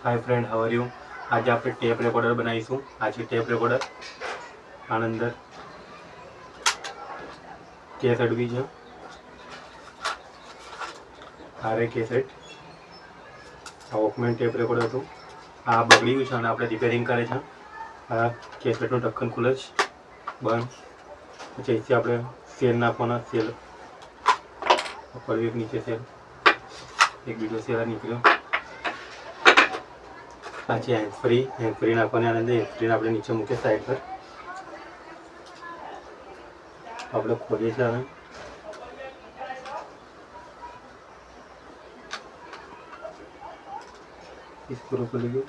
Hi friend, how are you. आज आप tape recorder बनाईशू। आज टेप रेकॉर्डर आना अंदर केसेट भी है। हारे केसेट आ वॉकमेन टेप रेकॉर्डर હતું। આ બગડી ગયું છે અને આપણે રિપેરિંગ કરે છે। આ કેસેટનું ઢક્કન ખુલે છે બંધ। પછી અહીંથી આપણે સેલ નાખવાના। સેલ ઉપર એક નીચે સેલ, એક બીજો સેલ નીકળ્યો। પાછી હેન્ડ ફ્રી નાખવાની। આનંદ હેન્ડ ફ્રી આપણે નીચે મૂકીએ સાઈડ પર। આપણે ખોલીએ છીએ હવે। સ્ક્રૂ ખુલી ગયું।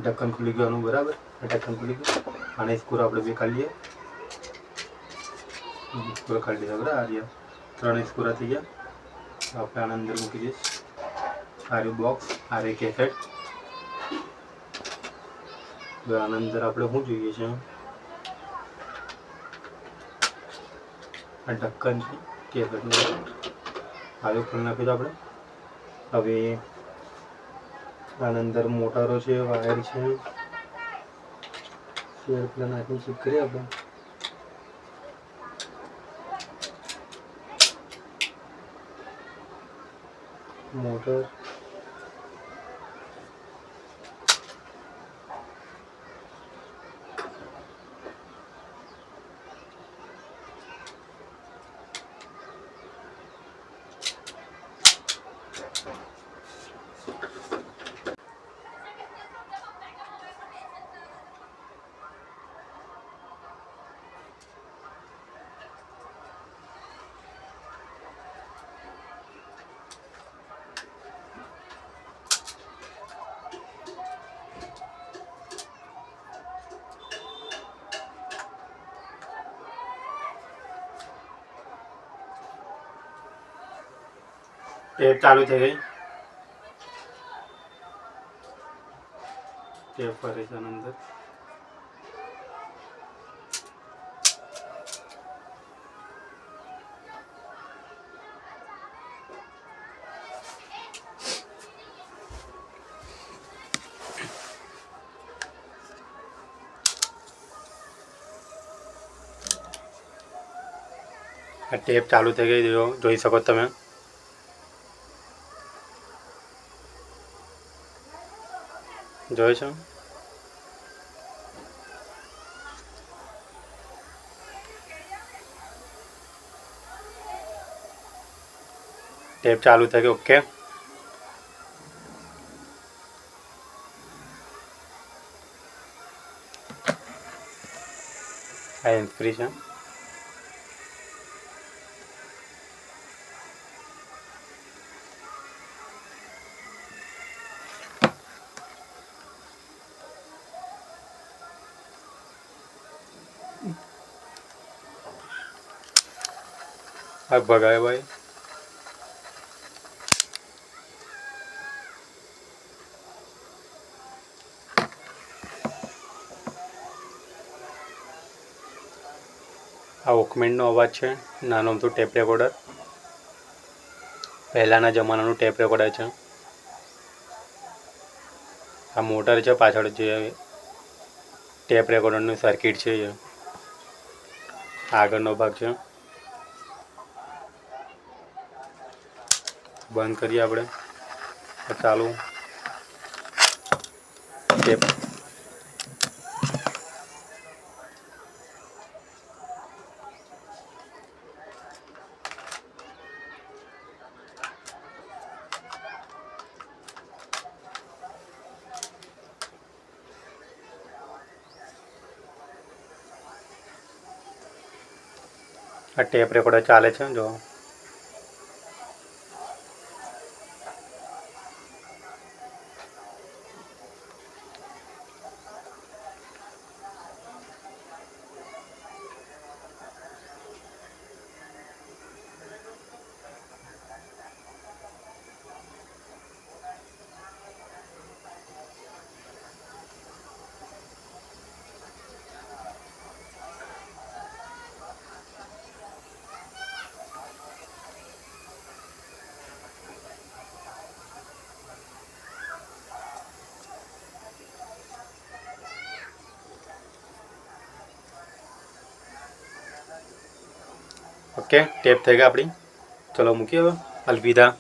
ढक्कन खुली गया बराबर। ढक्कन खुली गया आने स्क्रू આપણે બે કાઢીએ। સ્ક્રૂ કાઢી દીધા બરાબર। આ રહ્યા 3 સ્ક્રૂ થઈ ગયા। આપણે આના અંદર મૂકી દઈશ। આ રહ્યું બોક્સ, આ રહી કેસેટ। હવે આના અંદર આપણે શું જોઈએ છે? આ ઢક્કન છે કેસેટનું। આ ખોલી નાખ્યું છે આપણે। હવે આના અંદર મોટરો છે, વાયર છે। શેર પેલા નાખીને ચેક કરીએ આપણે। મોટર टेप चालू થઈ ગઈ। ટેપ ફરે છે અંદર। આ ટેપ ચાલુ થઈ ગઈ, જોઈ શકો તમે। જોઈ છો? ટેપ ચાલુ થઈ ગઈ। ઓકે, આ હેન્ડ ફ્રી છે। આ ભગાય ભાઈ। આ વોકમેનનો અવાજ છે। નાનો અમથું ટેપ રેકોર્ડર, પહેલાંના જમાનાનું ટેપ રેકોર્ડર છે। આ મોટર છે પાછળ, જે ટેપ રેકોર્ડરનું સર્કિટ છે। એ આગળનો ભાગ છે। બંધ કરીએ આપણે। ચાલુ ટેપ આ ટેપ રેકોર્ડર ચાલે છે। જો ઓકે ટેપ થઈ ગયા આપણી. ચલો મૂકીએ હવે. અલવિદા.